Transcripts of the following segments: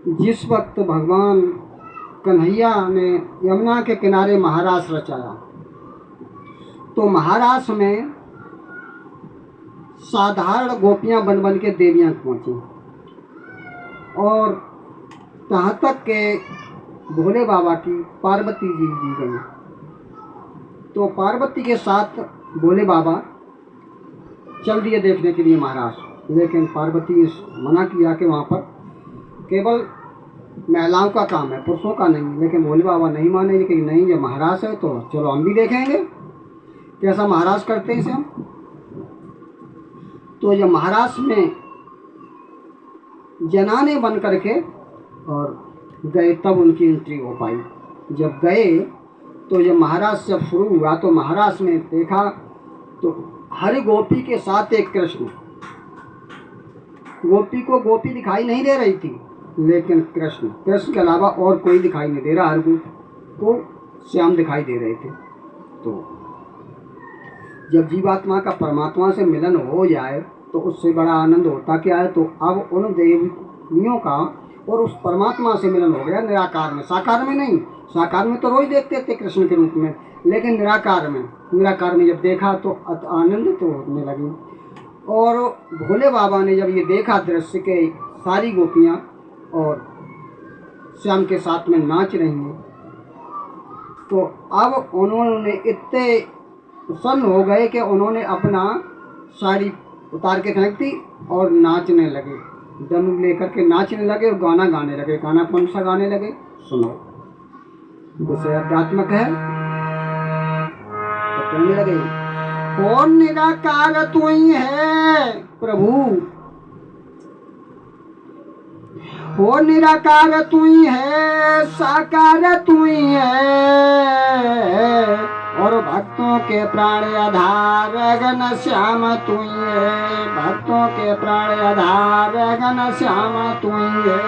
जिस वक्त भगवान कन्हैया ने यमुना के किनारे महारास रचाया तो महारास में साधारण गोपियां बन बन के देवियां पहुंची और यहाँ तक के भोले बाबा की पार्वती जी दी गई। तो पार्वती के साथ भोले बाबा चल दिए देखने के लिए महाराज, लेकिन पार्वती ने मना किया कि वहाँ पर केवल महिलाओं का काम है, पुरुषों का नहीं। लेकिन भोले बाबा नहीं माने कि नहीं, ये महाराज है तो चलो हम भी देखेंगे कैसा महाराज करते हैं इसे हम। तो ये महाराज में जनाने बन करके और गए, तब उनकी एंट्री हो पाई। जब गए तो ये महाराज जब शुरू हुआ तो महाराज में देखा तो हर गोपी के साथ एक कृष्ण। गोपी को गोपी दिखाई नहीं दे रही थी, लेकिन कृष्ण के अलावा और कोई दिखाई नहीं दे रहा, हर गोपी को श्याम दिखाई दे रहे थे। तो जब जीवात्मा का परमात्मा से मिलन हो जाए तो उससे बड़ा आनंद होता क्या है। तो अब उन देवियों का और उस परमात्मा से मिलन हो गया निराकार में, साकार में नहीं। साकार में तो रोज देखते थे कृष्ण के रूप में, लेकिन निराकार में जब देखा तो आनंद तो होने लगी। और भोले बाबा ने जब ये देखा दृश्य के सारी गोपियाँ और श्याम के साथ में नाच रही हैं, तो अब उन्होंने इतने प्रसन्न हो गए कि उन्होंने अपना साड़ी उतार के फेंक दी और नाचने लगे, दम लेकर के नाचने लगे और गाना गाने लगे। गाना कौन सा गाने लगे सुनो, जैसे आध्यात्मिक है तो कहने लगे, कौन निराकार तू ही है प्रभु, हो निराकार तू ही है, साकार तू ही है, और भक्तों के प्राण आधार घन श्याम तू ही है, भक्तों के प्राण आधार घन श्याम तू ही है।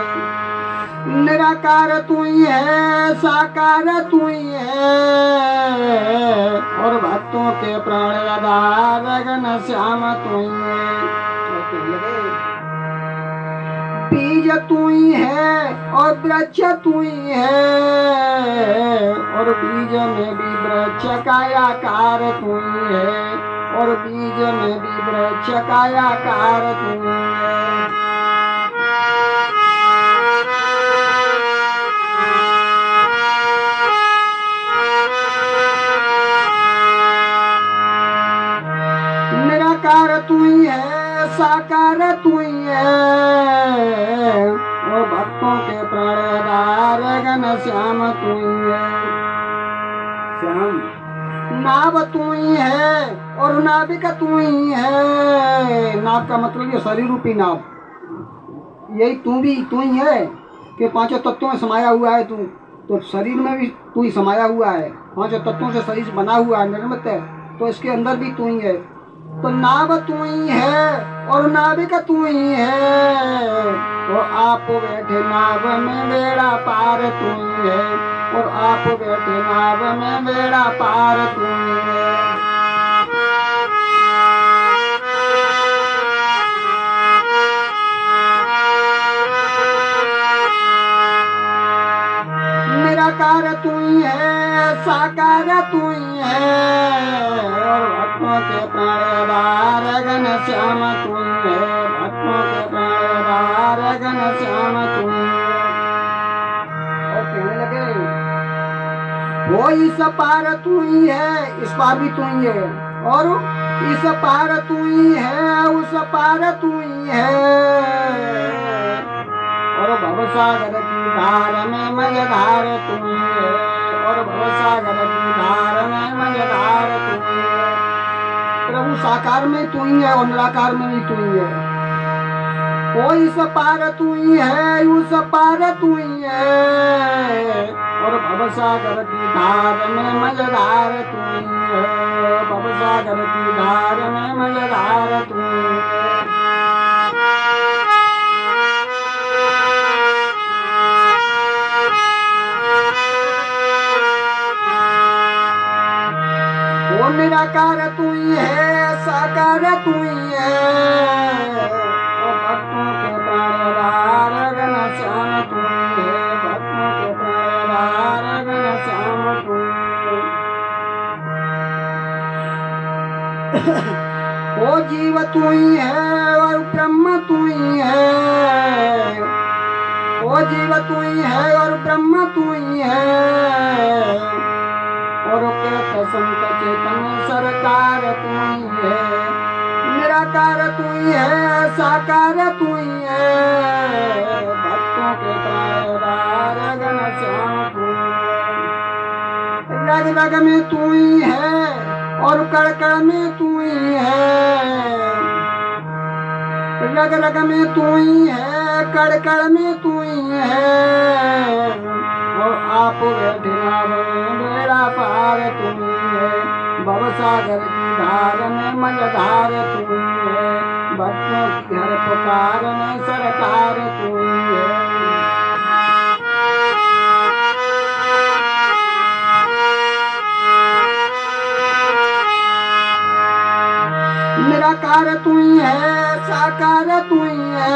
निराकार तू ही है, साकार तू ही है, और भक्तों के प्राण आधार घन श्याम तू ही है। बीज तू ही है और वृक्ष तू ही है, और बीज में भी वृक्ष का आकार तू ही है, और बीज में भी वृक्ष का आकार तू ही है। निराकार तू ही है, साकार तू ही है, और भक्तों के प्राण आधार घन श्याम तू ही है। श्याम नाव तू ही है और नाविक तू ही है। नाव का मतलब ये शरीर रूपी नाव, यही तू ही है कि पांचों तत्वों में समाया हुआ है तू। तो शरीर में भी तू ही समाया हुआ है, पांचों तत्वों से शरीर बना हुआ है, निर्मित है, तो इसके अंदर भी तू ही है। तो नाव तू ही है और नाविक तू ही है, और आप बैठे नाव में बेड़ा पार तू ही है, और आप बैठे नाव में बेड़ा पार तू ही है। निराकार तू ही है, साकार तू ही है, और भक्तों के प्राण आधार घन श्याम तू ही है, भक्तों के प्राण आधार घन श्याम तू ही है। और कहने लगे, वो इस पार तू ही है, इस पार भी तू ही है, और इस पार तू ही है, उस पार तू ही है, और भवसागर की धार में मझधार तू ही है, और भवसागर की धार में मझधार तू ही है। प्रभु साकार में तू ही है और निराकार में भी तू ही है। वो इस पार तू ही है, उस पार तू ही है, और भवसागर की धार में मझधार तू ही है, भवसागर की धार में मझधार तू ही है। वो निराकार तू ही है, साकार तू ही है, और भक्तों के प्राण आधार घन श्याम तू ओ जीव तू ही है और ब्रह्म तू ही है, ओ जीव तू ही है और ब्रह्म तू ही है, और कहत संत चेतन सरकार तू ही है, निराकार तू ही है, साकार तू ही है, भक्तों के प्राणदार घनश्याम तू है। रग रग में तू ही है और कण कण में तू ही है, रग रग में तू ही है, कण कण में तू ही है, और आप बैठना बेड़ा पार तू ही है, भवसागर की धार में मझधार तू ही है, भक्तों की हर पुकार में सरकार तू ही है। निराकार तू ही है, साकार तू ही है,